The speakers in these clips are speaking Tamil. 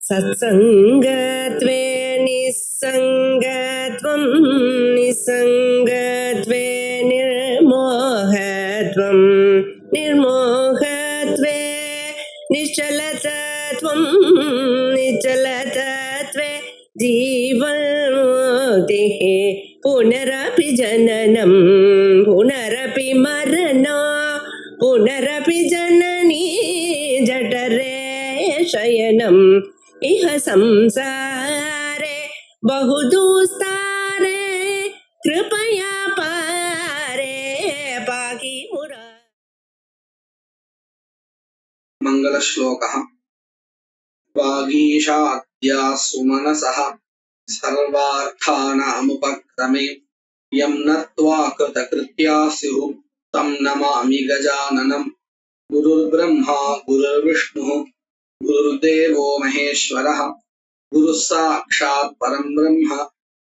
सत्सङ्गत्वे निस्सङ्गत्वं निस्सङ्गत्वे निर्मोहत्वं निर्मोहत्वे निश्चलतत्वं निश्चलतत्वे जीवन्मुक्तिः पुनरपि जननं पुनरपि मरणं पुनरपि जननी जठरे शयनम् इह संसारे बहुदुस्तारे कृपया पारे पाहि मुरा। मंगल श्लोकः वागीशाद्या सुमनसः सर्वार्थानामुपक्रमे यं नत्वा कृतकृत्या स्युः तं नमामि गजाननम्। गुरुर्ब्रह्मा गुरुर्विष्णुः गुरुर्देवो महेश्वरः गुरुः साक्षात् परं ब्रह्म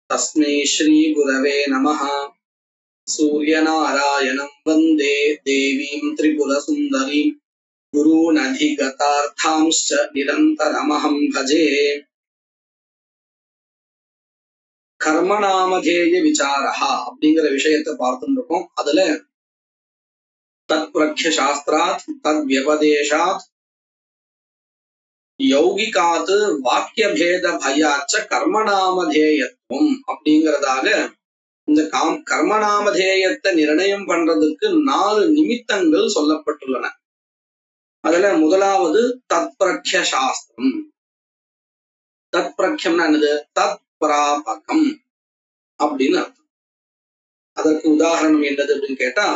तस्मै श्री गुरवे नमः। सूर्यनारायणं वन्दे देवीं त्रिपुरसुन्दरीं गुरूनधिगतार्थांश्च निरन्तरमहं भजे। கர்மநாமதேய விசாரஹா அப்படிங்கிற விஷயத்தை பார்த்துட்டு இருக்கோம். அதுல தத் பிரக்ய சாஸ்திராத் தத் வியபதேசாத் யௌகிகாத் வாக்கிய பேத பயாச்ச கர்மநாமதேயத்துவம் அப்படிங்கிறதாக இந்த கர்மநாமதேயத்தை நிர்ணயம் பண்றதுக்கு 4 நிமித்தங்கள் சொல்லப்பட்டுள்ளன. அதுல முதலாவது தத் பிரக்ய சாஸ்திரம். தத் பிரக்யம்னா என்னது? தத் பிராபகம் அப்படின்னு அர்த்தம். அதற்கு உதாரணம் என்னது அப்படின்னு கேட்டா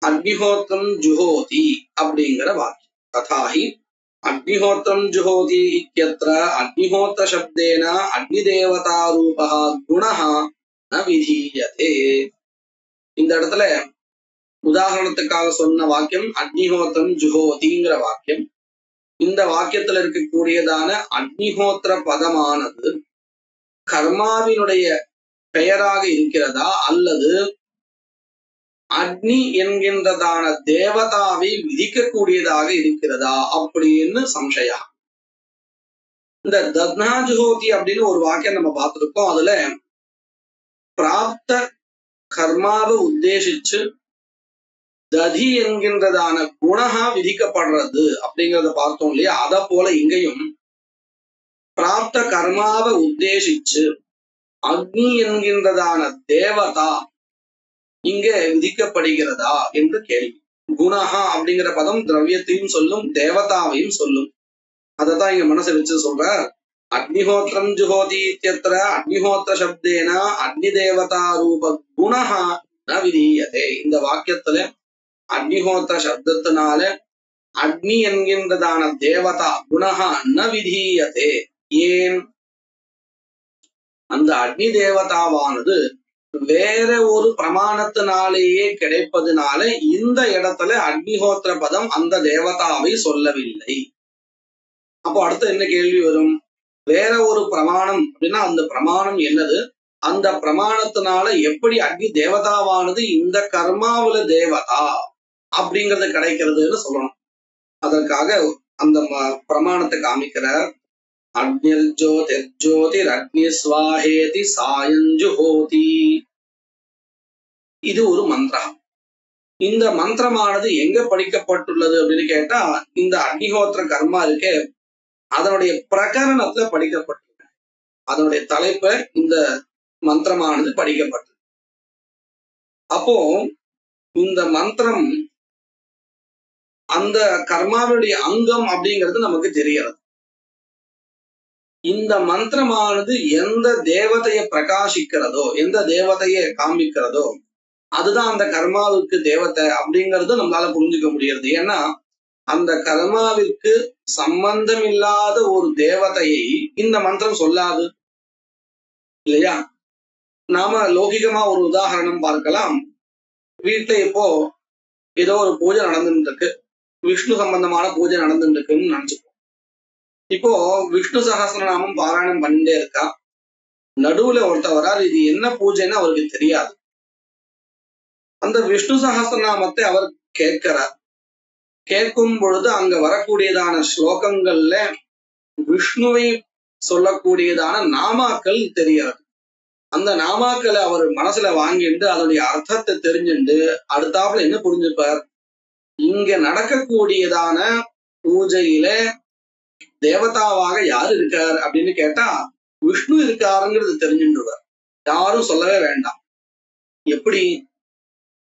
அக்னிஹோத்திரம் ஜுஹோதி அப்படிங்கிற வாக்கியம். ததாஹி அக்னிஹோத்திரம் ஜுஹோதி இத்யத்ர அக்னிஹோத்திர சப்தேன அக்னி தேவதா ரூபஹ குணஹ ந விதீயதே. இந்த இடத்துல உதாரணத்துக்காக சொன்ன வாக்கியம் அக்னிஹோத்திரம் ஜுஹோதிங்கிற வாக்கியம். இந்த வாக்கியத்துல இருக்கக்கூடியதான அக்னிஹோத்திர பதமானது கர்மாவினுடைய பெயராக இருக்கிறதா அல்லது அக்னி என்கின்றதான தேவதாவை விதிக்கக்கூடியதாக இருக்கிறதா அப்படின்னு சம்சயா. இந்த தத்னா ஜுஹோதி அப்படின்னு ஒரு வாக்கியம் நம்ம பார்த்திருக்கோம். அதுல பிராப்த கர்மாவை உத்தேசிச்சு ததி என்கின்றதான குணகா விதிக்கப்படுறது அப்படிங்கிறத பார்த்தோம் இல்லையா? அத போல இங்கேயும் பிராப்த கர்மாவை உத்தேசிச்சு அக்னி என்கின்றதான தேவதா இங்க விதிக்கப்படுகிறதா என்று கேள்வி. குணஹா அப்படிங்கிற பதம் திரவியத்தையும் சொல்லும் தேவதாவையும் சொல்லும். அதத்தான் இங்க மனசை வச்சு சொல்ற. அக்னிஹோத்திரம் ஜுஹோதி இத்யத்ர அக்னிஹோத்திர சப்தேன அக்னி தேவதா ரூப குணஹா ந விதீயதே. இந்த வாக்கியத்துல அக்னிஹோத்திர சப்தத்தினால அக்னி என்கின்றதான தேவதா குணஹா ந விதீயதே. ஏன்? அந்த அக்னி தேவதாவானது வேற ஒரு பிரமாணத்தினாலேயே கிடைப்பதுனால இந்த இடத்துல அக்னிஹோத்திர பதம் அந்த தேவதாவை சொல்லவில்லை. அப்போ அடுத்து என்ன கேள்வி வரும்? வேற ஒரு பிரமாணம் அப்படின்னா அந்த பிரமாணம் என்னது? அந்த பிரமாணத்தினால எப்படி அக்னி தேவதாவானது இந்த கர்மாவுல தேவதா அப்படிங்கிறது கிடைக்கிறதுன்னு சொல்லணும். அதற்காக அந்த பிரமாணத்தை காமிக்கிறார். அக்னிர் ஜோதிர் ஜோதிர் அக்னி ஸ்வாஹேதி சாயஞ்சுஹோதி. இது ஒரு மந்திரம். இந்த மந்திரமானது எங்க படிக்கப்பட்டுள்ளது அப்படின்னு கேட்டா இந்த அக்னிஹோத்திர கர்மா இருக்கே அதனுடைய பிரகரணத்துல படிக்கப்பட்டுள்ளது. அதனுடைய தலைப்ப இந்த மந்திரமானது படிக்கப்பட்டது. அப்போ இந்த மந்திரம் அந்த கர்மாவுடைய அங்கம் அப்படிங்கிறது நமக்கு தெரிகிறது. இந்த மந்திரமானது எந்த தேவதையை பிரகாசிக்கிறதோ எந்த தேவதையை காமிக்கிறதோ அதுதான் அந்த கர்மாவுக்கு தேவதை அப்படிங்கிறது நம்மளால புரிஞ்சுக்க முடியாது. ஏன்னா அந்த கர்மாவிற்கு சம்பந்தம் இல்லாத ஒரு தேவதையை இந்த மந்திரம் சொல்லாது இல்லையா? நாம லௌகிகமா ஒரு உதாரணம் பார்க்கலாம். வீட்டுல இப்போ ஏதோ ஒரு பூஜை நடந்துட்டு இருக்கு, விஷ்ணு சம்பந்தமான பூஜை நடந்துட்டு இருக்குன்னு நினைச்சுப்போம். இப்போ விஷ்ணு சகஸ்ரநாமம் பாராயணம் பண்ணிட்டே இருக்கா. நடுவுல ஒருத்தர் வராது, இது என்ன பூஜைன்னு அவருக்கு தெரியாது. அந்த விஷ்ணு சகஸ்ரநாமத்தை அவர் கேட்கிறார். கேட்கும் பொழுது அங்க வரக்கூடியதான ஸ்லோகங்கள்ல விஷ்ணுவை சொல்லக்கூடியதான நாமாக்கள் தெரியாது. அந்த நாமாக்களை அவர் மனசுல வாங்கிட்டு அதனுடைய அர்த்தத்தை தெரிஞ்சுட்டு அடுத்தாப்புல என்ன புரிஞ்சுப்பார், இங்க நடக்கக்கூடியதான பூஜையில தேவதாவாக யாரு இருக்கார் அப்படின்னு கேட்டா விஷ்ணு இருக்காருங்கிறது தெரிஞ்சுடுவார். யாரும் சொல்லவே வேண்டாம். எப்படி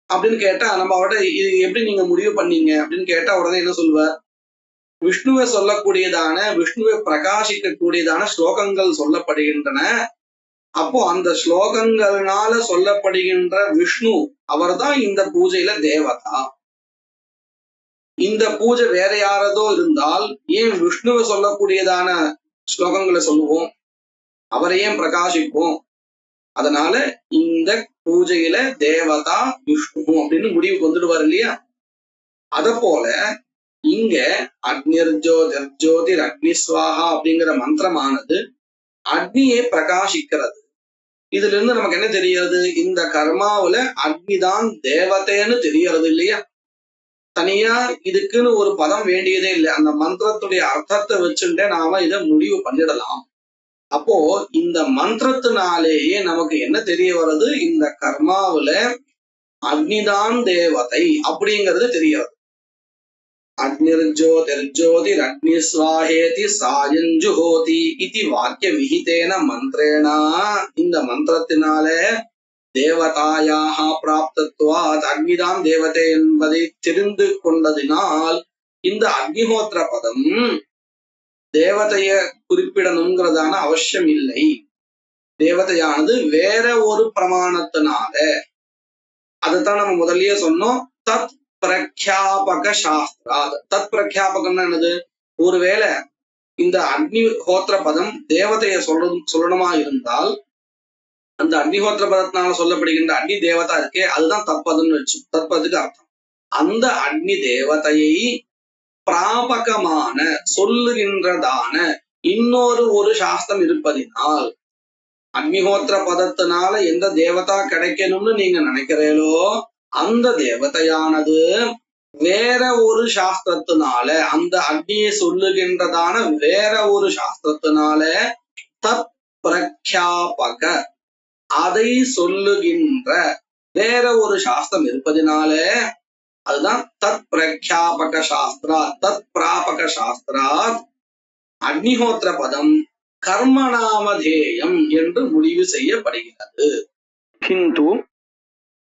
அப்படின்னு கேட்டா நம்ம அவட இது எப்படி நீங்க முடிவு பண்ணீங்க அப்படின்னு கேட்டா உடனே என்ன சொல்லுவார், விஷ்ணுவை சொல்லக்கூடியதான விஷ்ணுவை பிரகாசிக்க கூடியதான ஸ்லோகங்கள் சொல்லப்படுகின்றன. அப்போ அந்த ஸ்லோகங்கள்னால சொல்லப்படுகின்ற விஷ்ணு அவர்தான் இந்த பூஜையில தேவதா. இந்த பூஜை வேற யாரதோ இருந்தால் ஏன் விஷ்ணுவை சொல்லக்கூடியதான ஸ்லோகங்களை சொல்லுவோம், அவரை ஏன் பிரகாசிப்போம்? அதனால இந்த பூஜையில தேவதா விஷ்ணு அப்படின்னு முடிவுக்கு வந்துடுவார் இல்லையா? அத போல இங்க அக்னிர்ஜோதிர் அக்னிஸ்வாஹா அப்படிங்கிற மந்திரமானது அக்னியை பிரகாசிக்கிறது. இதுல இருந்து நமக்கு என்ன தெரியாது, இந்த கர்மாவுல அக்னிதான் தேவதைன்னு தெரியறது இல்லையா? தனியா இதுக்குன்னு ஒரு பதம் வேண்டியதே இல்லை. அந்த மந்திரத்துடைய அர்த்தத்தை வச்சுட்டே நாம இதை முடிவு பண்ணிடலாம். அப்போ இந்த மந்திரத்தினாலேயே நமக்கு என்ன தெரிய வருது, இந்த கர்மாவுல அக்னிதான் தேவதை அப்படிங்கிறது தெரியாது. அக்னிர்ஜோதிர் அக்னிஸ்வாஹேதி சாயஞ்சுஹோதி இது வாக்கிய விஹிதேன மந்திரேனா, இந்த மந்திரத்தினால தேவதாயாக பிராப்தத்வாத் அக்னிதான் தேவதை என்பதை தெரிந்து கொண்டதினால் இந்த அக்னிஹோத்திர பதம் தேவதைய குறிப்பிடணுங்கிறதான அவசியம் இல்லை. தேவதையானது வேற ஒரு பிரமாணத்தினால, அதுதான் நம்ம முதல்லயே சொன்னோம், தத் பிரக்யாபக சாஸ்திரா. தத் பிரக்யாபகம்னா என்னது, ஒருவேளை இந்த அக்னிஹோத்திர பதம் தேவதைய சொல்லணுமா இருந்தால் அந்த அக்னிஹோத்திர பதத்தினால சொல்லப்படுகின்ற அக்னி தேவதா இருக்கே அதுதான் தத்பதம்னு வச்சு, தத்பதுக்கு அர்த்தம். அந்த அக்னி தேவதையை பிராபகமான சொல்லுகின்றதான இன்னொரு சாஸ்திரம் இருப்பதினால், அக்னிஹோத்திர பதத்தினால எந்த தேவதா கிடைக்கணும்னு நீங்க நினைக்கிறீங்களோ அந்த தேவதையானது வேற ஒரு சாஸ்திரத்தினால, அந்த அக்னியை சொல்லுகின்றதான வேற ஒரு சாஸ்திரத்தினால தத் பிரக்யாபக அதை சொல்லுகின்ற வேற ஒரு சாஸ்திரம் இருப்பதினால அதுதான் தத் பிரக்யாபக சாஸ்திரா. தத் பிராபக சாஸ்திரா அக்னிஹோத்திர பதம் கர்மநாமதேயம் என்று முடிவு செய்யப்படுகிறது. கிந்து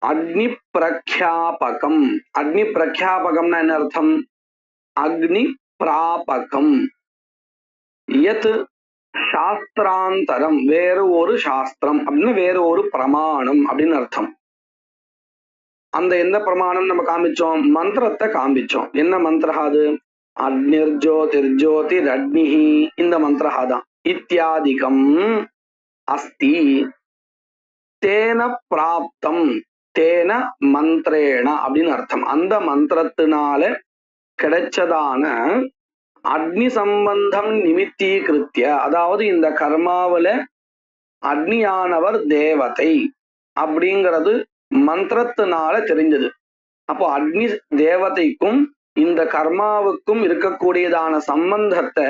அக்னி பிரக்யாபகம், அக்னி பிரக்யாபகம்னா என்ன அர்த்தம், அக்னி பிராபகம் யத் சாஸ்திராந்தரம், வேற ஒரு சாஸ்திரம் அப்படின்னு வேற ஒரு பிரமாணம் அப்படின்னு அர்த்தம். அந்த எந்த பிரமாணம் நம்ம காமிச்சோம், மந்திரத்தை காமிச்சோம். என்ன மந்திரஹாது, அக்னிர்ஜோதிர் அக்னிஹி, இந்த மந்திரஹாதான். இத்தியாதிகம் அஸ்தி தேன பிராப்தம் தேன மந்திரேண அப்படின்னு அர்த்தம். அந்த மந்திரத்தினால கிடைச்சதான அக்னி சம்பந்தம் நிமித்தீகிருத்திய, அதாவது இந்த கர்மாவில அக்னியானவர் தேவதை அப்படிங்கிறது மந்திரத்தினால தெரிஞ்சது. அப்போ அக்னி தேவதைக்கும் இந்த கர்மாவுக்கும் இருக்கக்கூடியதான சம்பந்தத்தை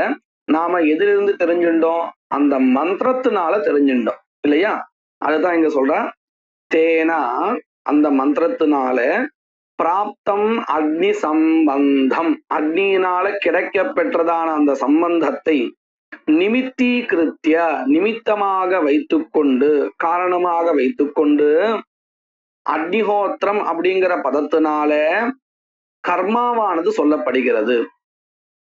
நாம எதிலிருந்து தெரிஞ்சுட்டோம், அந்த மந்திரத்தினால தெரிஞ்சுட்டோம் இல்லையா? அதுதான் இங்க சொல்ற, தேனா அந்த மந்திரத்தினால பிராப்தம் அக்னி சம்பந்தம், அக்னியினால கிடைக்க பெற்றதான அந்த சம்பந்தத்தை நிமித்தீகிருத்திய நிமித்தமாக வைத்துக்கொண்டு, காரணமாக வைத்துக்கொண்டு, அக்னிஹோத்திரம் அப்படிங்கிற பதத்தினால கர்மாவானது சொல்லப்படுகிறது.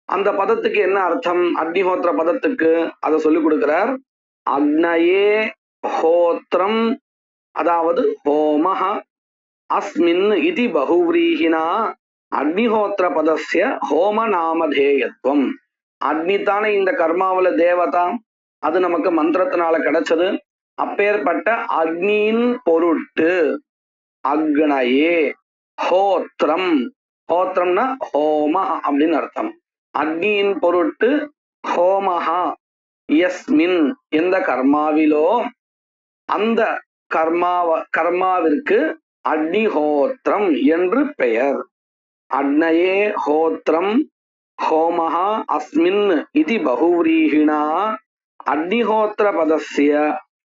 அந்த பதத்துக்கு என்ன அர்த்தம், அக்னிஹோத்திர பதத்துக்கு அதை சொல்லிக் கொடுக்கிறார். அக்னயே ஹோத்திரம், அதாவது ஹோமஹ அஸ்மின் இதி பகுவ்ரீஹினா அக்னிஹோத்திர பதஸ்ய ஹோம நாமதேயத்துவம். அக்னி தானே இந்த கர்மாவில தேவதா, அது நமக்கு மந்திரத்தினால கிடைச்சது. அப்பேற்பட்ட அக்னியின் பொருட்டு அக்னயே ஹோத்திரம், ஹோத்திரம்னா ஹோம அப்படின்னு அர்த்தம். அக்னியின் பொருட்டு ஹோமஹா யஸ்மின் எந்த கர்மாவிலோ அந்த கர்மாவிற்கு அக்னிஹோத்திரம் என்று பெயர். அக்னயே ஹோத்திரம் ஹோமஹ அஸ்மின் இதி பகுவ்ரீஹிணா அக்னிஹோத்திர பதஸ்ய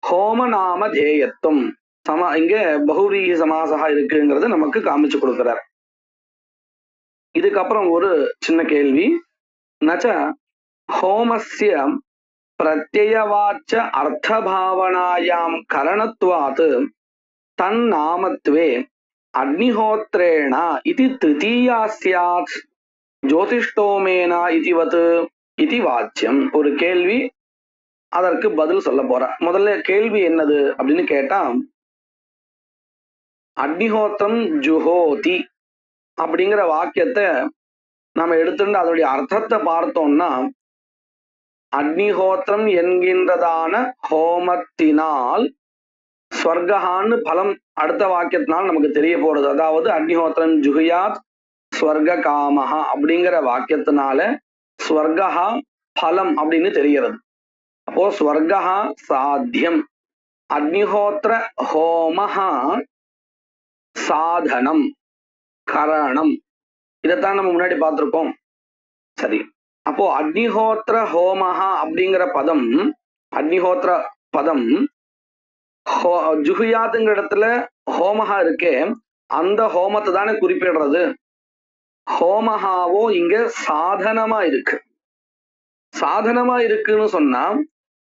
ஹோம நாம தேயத்துவம் இங்க பகுவ்ரீஹி சமாசா இருக்குங்கிறது நமக்கு காமிச்சு கொடுக்கிறார். இதுக்கப்புறம் ஒரு சின்ன கேள்வி. நச்ச ஹோமஸ்ய பிரத்யவாச்ச அர்த்தபாவனாயாம் கரணத்வாத் தன்னாமத்வே அக்னிஹோத்ரேண இது திருத்தீயா ஸ்யாத் ஜோதிஷ்டோமேனா இதுவத் இது வாச்சியம். ஒரு கேள்வி, அதற்கு பதில் சொல்ல போற. முதல்ல கேள்வி என்னது அப்படின்னு கேட்டா, அக்னிஹோத்திரம் ஜுஹோதி அப்படிங்கிற வாக்கியத்தை நம்ம எடுத்துட்டு அதோடைய அர்த்தத்தை பார்த்தோம்னா, அக்னிஹோத்திரம் என்கின்றதான ஹோமத்தினால் ஸ்வர்கான்னு பலம் அடுத்த வாக்கியத்தினால் நமக்கு தெரிய போறது. அதாவது அக்னிஹோத்திரம் ஜுஹியாத் ஸ்வர்க காமஹா அப்படிங்கிற வாக்கியத்தினால ஸ்வர்கா பலம் அப்படின்னு தெரிகிறது. அப்போ ஸ்வர்கா சாத்தியம், அக்னிஹோத்திர ஹோமஹா சாதனம் கரணம், இதைத்தான் நம்ம முன்னாடி பார்த்திருக்கோம். சரி, அப்போ அக்னிஹோத்திர ஹோமஹா அப்படிங்கிற பதம், அக்னிஹோத்திர பதம் ஜுஹியாத்துங்கிற இடத்துல ஹோமஹா இருக்கே, அந்த ஹோமத்தை தானே குறிப்பிடுறது. ஹோமஹாவோ இங்க சாதனமா இருக்கு. சாதனமா இருக்குன்னு சொன்னா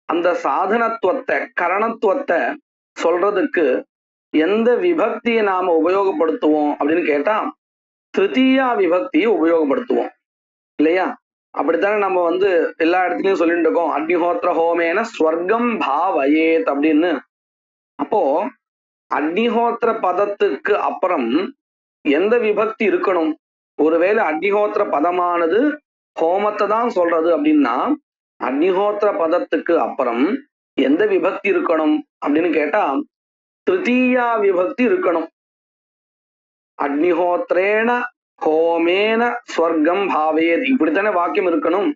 அந்த சாதனத்துவத்தை கரணத்துவத்தை சொல்றதுக்கு எந்த விபக்தியை நாம உபயோகப்படுத்துவோம் அப்படின்னு கேட்டா திருத்தீயா விபக்தியை உபயோகப்படுத்துவோம் இல்லையா? அப்படித்தானே நம்ம எல்லா இடத்துலயும் சொல்லிட்டு இருக்கோம், அக்னிஹோத்திர ஹோமேன ஸ்வர்க்கம் பாவயேத் அப்படின்னு. அப்போ அக்னிஹோத்திர பதத்துக்கு அப்புறம் எந்த விபக்தி இருக்கணும்? ஒருவேளை அக்னிஹோத்திர பதமானது ஹோமத்தை தான் சொல்றது அப்படின்னா அக்னிஹோத்திர பதத்துக்கு அப்புறம் எந்த விபக்தி இருக்கணும் அப்படின்னு கேட்டா திருத்தீயா விபக்தி இருக்கணும். அக்னிஹோத்திரேன ஹோமேன ஸ்வர்க்கம் பாவேத், இப்படித்தானே வாக்கியம் இருக்கணும்.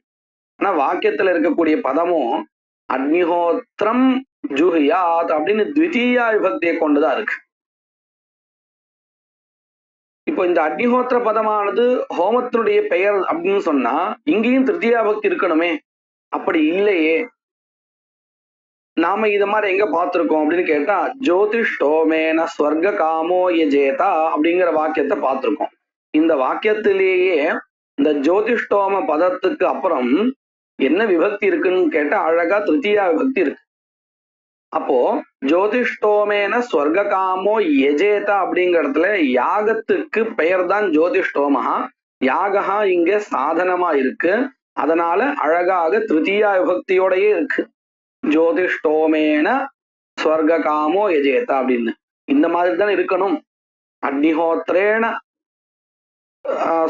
ஆனா வாக்கியத்துல இருக்கக்கூடிய பதமும் அக்னிஹோத்திரம் ஜுஹியாத் அப்படின்னு த்விதீயா விபக்தியை கொண்டுதான் இருக்கு. இப்போ இந்த அக்னிஹோத்திர பதமானது ஹோமத்தினுடைய பெயர் அப்படின்னு சொன்னா இங்கேயும் திருத்தீயா விபக்தி இருக்கணுமே. அப்படி இல்லையே. நாம இத மாதிரி எங்க பார்த்திருக்கோம் அப்படின்னு கேட்டா ஜோதிஷ்டோமேன ஸ்வர்க காமோ யஜேதா அப்படிங்கிற வாக்கியத்தை பார்த்திருக்கோம். இந்த வாக்கியத்திலேயே இந்த ஜோதிஷ்டோம பதத்துக்கு அப்புறம் என்ன விபக்தி இருக்குன்னு கேட்டா அழகா திருத்தீயா விபக்தி இருக்கு. அப்போ ஜோதிஷ்டோமேன ஸ்வர்க காமோ யஜேதா அப்படிங்கிற இடத்துல யாகத்துக்கு பெயர் தான் ஜோதிஷ்டோமஹா. யாகா இங்க சாதனமா இருக்கு. அதனால அழகாக திருத்தீயா விபக்தியோடயே இருக்கு, ஜோதிஷ்டோமேன ஸ்வர்க காமோ யஜேதா அப்படின்னு. இந்த மாதிரி தான் இருக்கணும். அக்னிஹோத்திரேன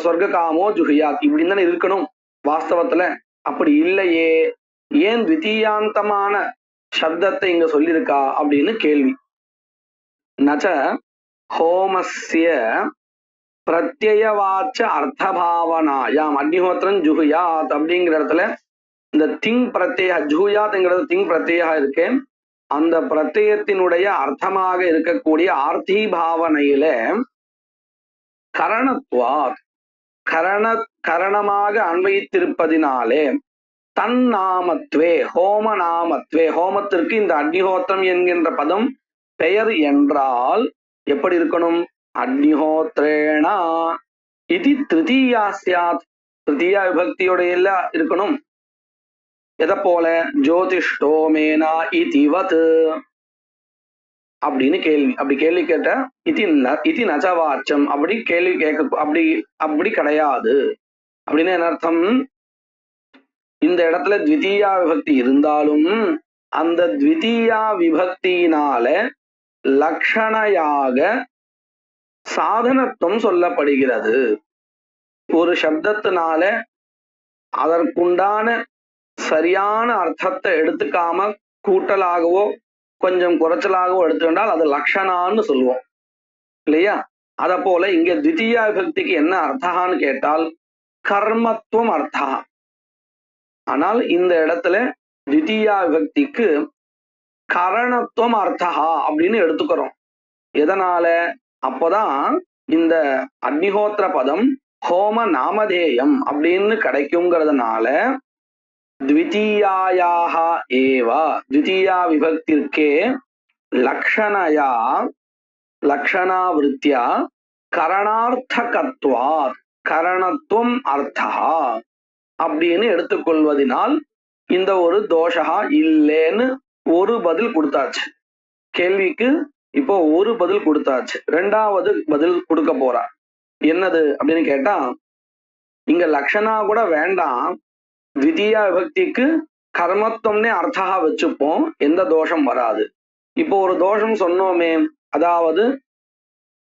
ஸ்வர்க காமோ ஜுஹியாத் இப்படின்னு தானே இருக்கணும் வாஸ்தவத்துல. அப்படி இல்லையே, ஏன் த்விதீயாந்தமான சப்தத்தை இங்க சொல்லியிருக்கா அப்படின்னு கேள்வி. நச்ச ஹோமஸ்ய பிரத்யவாச்ச அர்த்தபாவனாயாம் அக்னிஹோத்திரம் ஜுஹியாத் அப்படிங்கிற இடத்துல இந்த திங் பிரத்ய ஜுஹியாத்ங்கிறது திங் பிரத்யா இருக்கு. அந்த பிரத்யத்தினுடைய அர்த்தமாக இருக்கக்கூடிய ஆர்த்தி பாவனையில கரணத்வாத் கரணமாக அன்வயித்திருப்பதினாலே தன்னாமத்வே ஹோம நாமத்வே, ஹோமத்திற்கு இந்த அக்னிஹோத்திரம் என்கின்ற பதம் பெயர் என்றால் எப்படி இருக்கணும்? அக்னிஹோத்ரேணா இது திருத்தீயா ஸ்யாத், திருத்தீயா விபக்தியோடைய எல்லாம் இருக்கணும். எதை போல? ஜோதிஷ்டோமேனா இதிவத் அப்படின்னு கேள்வி. அப்படி கேள்வி கேட்ட இது நஜவாச்சம், அப்படி கேள்வி கேட்க அப்படி கிடையாது அப்படின்னு என்ன அர்த்தம்? இந்த இடத்துல த்விதீயா விபக்தி இருந்தாலும் அந்த த்விதீயா விபக்தியினால லக்ஷணையாக சாதனத்துவம் சொல்லப்படுகிறது. ஒரு சப்தத்தினால அதற்குண்டான சரியான அர்த்தத்தை எடுத்துக்காம கூட்டலாகவோ கொஞ்சம் குறைச்சலாகவோ எடுத்துக்கிட்டால் அது லக்ஷணான்னு சொல்லுவோம் இல்லையா? அத போல இங்க த்விதீயா விபக்திக்கு என்ன அர்த்தான்னு கேட்டால் கர்மத்துவம் அர்த்தா. ஆனால் இந்த இடத்துல த்விதீயா விபக்திக்கு கரணத்துவம் அர்த்தா அப்படின்னு எடுத்துக்கிறோம். எதனால? அப்போதான் இந்த அக்னிஹோத்திர பதம் ஹோம நாமதேயம் அப்படின்னு கிடைக்குங்கிறதுனால த்விதீயாயாக ஏவா த்விதீயா விபக்திற்கே லக்ஷணயா லக்ஷணாவிருத்தியா கரணார்த்தகத்வாத் கரணத்துவம் அர்த்தா அப்படின்னு எடுத்துக்கொள்வதனால் இந்த ஒரு தோஷா இல்லைன்னு ஒரு பதில் கொடுத்தாச்சு. கேள்விக்கு இப்போ ஒரு பதில் கொடுத்தாச்சு. ரெண்டாவது பதில் கொடுக்க போறா. என்னது அப்படின்னு கேட்டா, இங்க லக்ஷணா கூட வேண்டாம், த்விதீயா விபக்திக்கு கர்மத்துவம்னே அர்த்தா வச்சுப்போம், எந்த தோஷம் வராது. இப்போ ஒரு தோஷம் சொன்னோமே, அதாவது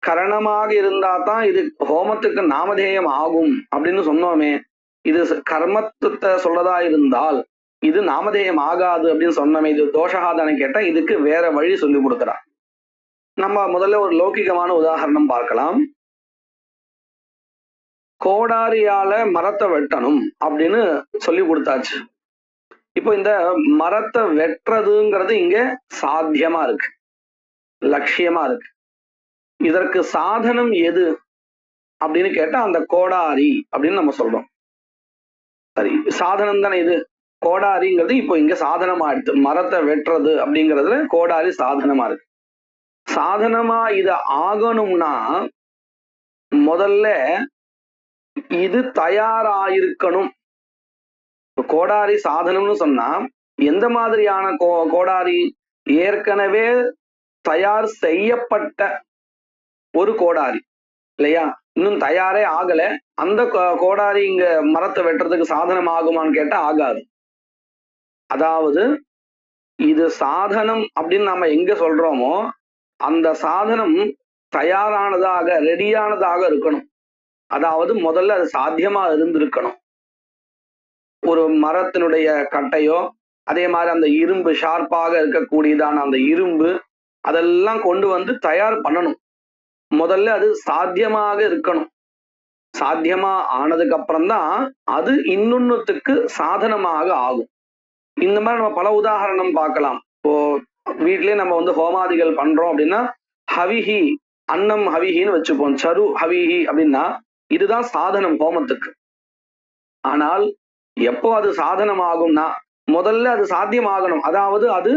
கரணமாக இருந்தா தான் இது ஹோமத்துக்கு நாமதேயம் ஆகும் அப்படின்னு சொன்னோமே, இது கர்மத்துவத்தை சொல்றதா இருந்தால் இது நாமதேயம் ஆகாது அப்படின்னு சொன்னோமே, இது தோஷகாதானு கேட்டா இதுக்கு வேற வழி சொல்லி கொடுக்குறா. நம்ம முதல்ல ஒரு லௌகிகமான உதாரணம் பார்க்கலாம். கோடாரியால மரத்தை வெட்டணும் அப்படின்னு சொல்லி கொடுத்தாச்சு. இப்போ இந்த மரத்தை வெட்டுறதுங்கிறது இங்க சாத்தியமா இருக்கு, லட்சியமா இருக்கு. இதற்கு சாதனம் எது அப்படின்னு கேட்டா அந்த கோடாரி அப்படின்னு நம்ம சொல்றோம். சரி, சாதனம் தானே இது, கோடாரிங்கிறது இப்போ இங்க சாதனமா எடுத்து மரத்தை வெட்டுறது அப்படிங்கிறதுல கோடாரி சாதனமா இருக்கு. சாதனமா இது ஆகணும்னா முதல்ல இது தயாராயிருக்கணும். கோடாரி சாதனம்னு சொன்னா எந்த மாதிரியான கோடாரி? ஏற்கனவே தயார் செய்யப்பட்ட ஒரு கோடாரி இல்லையா, இன்னும் தயாரே ஆகல. அந்த கோடாரி இங்க மரத்தை வெட்டுறதுக்கு சாதனம் ஆகுமான்னு கேட்டா ஆகாது. அதாவது இது சாதனம் அப்படின்னு நம்ம எங்க சொல்றோமோ அந்த சாதனம் தயாரானதாக ரெடியானதாக இருக்கணும். அதாவது முதல்ல அது சாத்தியமா இருந்திருக்கணும். ஒரு மரத்தினுடைய கட்டையோ அதே மாதிரி அந்த இரும்பு ஷார்ப்பாக இருக்கக்கூடியதான அந்த இரும்பு அதெல்லாம் கொண்டு வந்து தயார் பண்ணணும். முதல்ல அது சாத்தியமாக இருக்கணும். சாத்தியமா ஆனதுக்கு அப்புறம்தான் அது இன்னொன்னுத்துக்கு சாதனமாக ஆகும். இந்த மாதிரி நம்ம பல உதாரணம் பார்க்கலாம். இப்போ வீட்லயே நம்ம வந்து ஹோமாதிகள் பண்றோம் அப்படின்னா ஹவிஹி, அன்னம் ஹவிஹின்னு வச்சுப்போம். சரு ஹவிஹி அப்படின்னா இதுதான் சாதனம் ஹோமத்துக்கு. ஆனால் எப்போ அது சாதனம் ஆகும்னா முதல்ல அது சாத்தியம் ஆகணும். அதாவது அது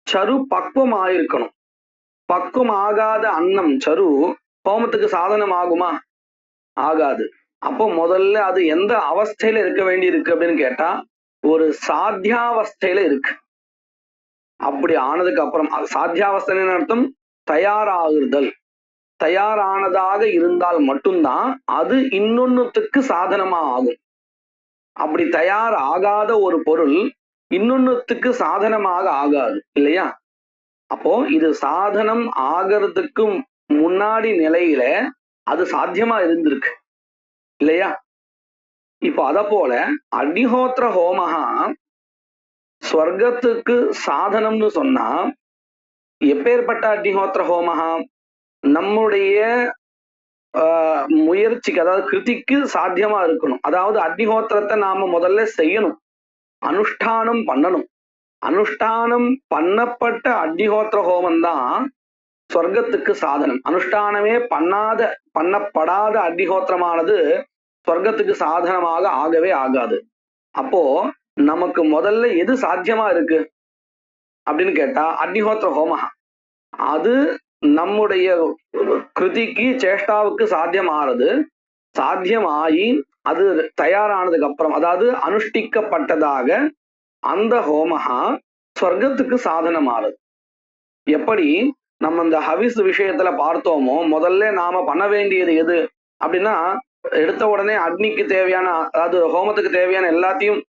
சரு பக்குவம் ஆயிருக்கணும். பக்குவம் ஆகாத அன்னம் சரு ஹோமத்துக்கு சாதனம் ஆகுமா? ஆகாது. அப்போ முதல்ல அது எந்த அவஸ்தையில இருக்க வேண்டி இருக்கு அப்படின்னு கேட்டா ஒரு சாத்தியாவஸ்தையில இருக்கு. அப்படி ஆனதுக்கு அப்புறம் சாத்தியாவஸ்தைன்னு அர்த்தம் தயாராகுதல். தயாரானதாக இருந்தால் மட்டும்தான் அது இன்னொன்னுத்துக்கு சாதனமா ஆகும். அப்படி தயார் ஆகாத ஒரு பொருள் இன்னொன்னுத்துக்கு சாதனமாக ஆகாது இல்லையா? அப்போ இது சாதனம் ஆகிறதுக்கு முன்னாடி நிலையில அது சாத்தியமா இருந்திருக்கு இல்லையா? இப்போ அத போல அக்னிஹோத்திர ஹோமஹா ஸ்வர்க்கத்துக்கு சாதனம்னு சொன்னா எப்பேற்பட்ட அக்னிஹோத்திர ஹோமஹா? நம்முடைய முயற்சிக்கு, அதாவது கிருதிக்கு சாத்தியமா இருக்கணும். அதாவது அக்னிஹோத்திரத்தை நாம முதல்ல செய்யணும், அனுஷ்டானம் பண்ணணும். அனுஷ்டானம் பண்ணப்பட்ட அக்னிஹோத்திர ஹோமம் தான் ஸ்வர்க்கத்துக்கு சாதனம். அனுஷ்டானமே பண்ணப்படாத அக்னிஹோத்திரமானது ஸ்வர்க்கத்துக்கு சாதனமாக ஆகவே ஆகாது. அப்போ நமக்கு முதல்ல எது சாத்தியமா இருக்கு அப்படின்னு கேட்டா அக்னிஹோத்திர ஹோமஹா. அது நம்முடைய கிருதிக்கு சேஷ்டாவுக்கு சாத்தியமாறது. சாத்தியமாயி அது தயாரானதுக்கு அப்புறம், அதாவது அனுஷ்டிக்கப்பட்டதாக அந்த ஹோமஹா ஸ்வர்க்கத்துக்கு சாதனமாறுது. எப்படி நம்ம இந்த ஹவிஸ் விஷயத்துல பார்த்தோமோ, முதல்ல நாம பண்ண வேண்டியது எது அப்படின்னா எடுத்த உடனே அக்னிக்கு தேவையான, அதாவது ஹோமத்துக்கு தேவையான எல்லாத்தையும்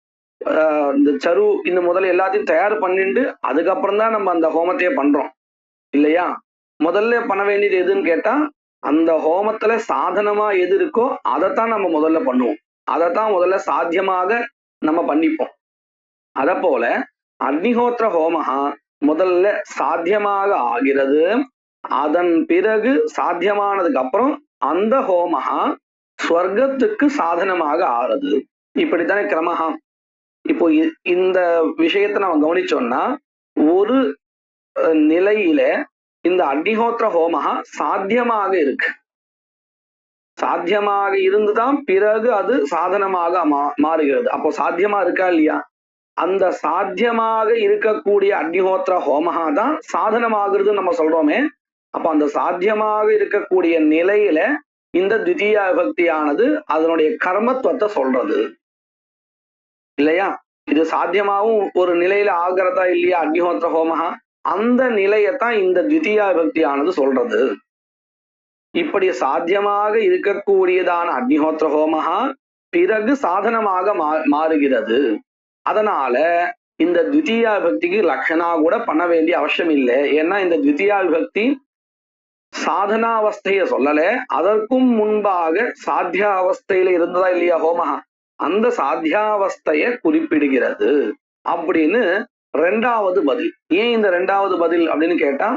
இந்த சரு இந்த முதல்ல எல்லாத்தையும் தயார் பண்ணிட்டு அதுக்கப்புறம் தான் நம்ம அந்த ஹோமத்தையே பண்றோம் இல்லையா? முதல்ல பண்ண வேண்டியது எதுன்னு கேட்டா அந்த ஹோமத்துல சாதனமா எது இருக்கோ அதைத்தான் நம்ம முதல்ல பண்ணுவோம். அதைத்தான் முதல்ல சாத்தியமாக நம்ம பண்ணிப்போம். அத போல அக்னிஹோத்திர ஹோமஹா முதல்ல சாத்தியமாக ஆகிறது. அதன் பிறகு சாத்தியமானதுக்கு அப்புறம் அந்த ஹோமஹா ஸ்வர்க்கத்துக்கு சாதனமாக ஆறுது. இப்படித்தானே கிரமஹா. இப்போ இந்த விஷயத்தை நம்ம கவனிச்சோம்னா ஒரு நிலையில இந்த அக்னிஹோத்திர ஹோமஹா சாத்தியமாக இருக்கு. சாத்தியமாக இருந்துதான் பிறகு அது சாதனமாக மாறுகிறது. அப்போ சாத்தியமா இருக்கா இல்லையா? அந்த சாத்தியமாக இருக்கக்கூடிய அக்னிஹோத்திர ஹோமஹா தான் சாதனமாகிறது நம்ம சொல்றோமே. அப்ப அந்த சாத்தியமாக இருக்கக்கூடிய நிலையில இந்த த்விதீய விபக்தியானது அதனுடைய கர்மத்துவத்தை சொல்றது இல்லையா? இது சாத்தியமாகவும் ஒரு நிலையில ஆகிறதா இல்லையா அக்னிஹோத்திர ஹோமஹா? அந்த நிலையத்தான் இந்த த்விதீய விபக்தியானது சொல்றது. இப்படி சாத்தியமாக இருக்கக்கூடியதான அக்னிஹோத்திர ஹோமஹா பிறகு சாதனமாக மாறுகிறது. அதனால இந்த த்விதீய விபக்திக்கு லட்சணா கூட பண்ண வேண்டிய அவசியம் இல்லை. ஏன்னா இந்த த்விதீய விபக்தி சாதனாவஸ்தைய சொல்லல, அதற்கும் முன்பாக சாத்தியாவஸ்தையில இருந்ததா இல்லையா ஹோமஹா, அந்த சாத்தியாவஸ்தைய குறிப்பிடுகிறது அப்படின்னு ரெண்டாவது பதில். ஏன் இந்த ரெண்டாவது பதில் அப்படின்னு கேட்டா,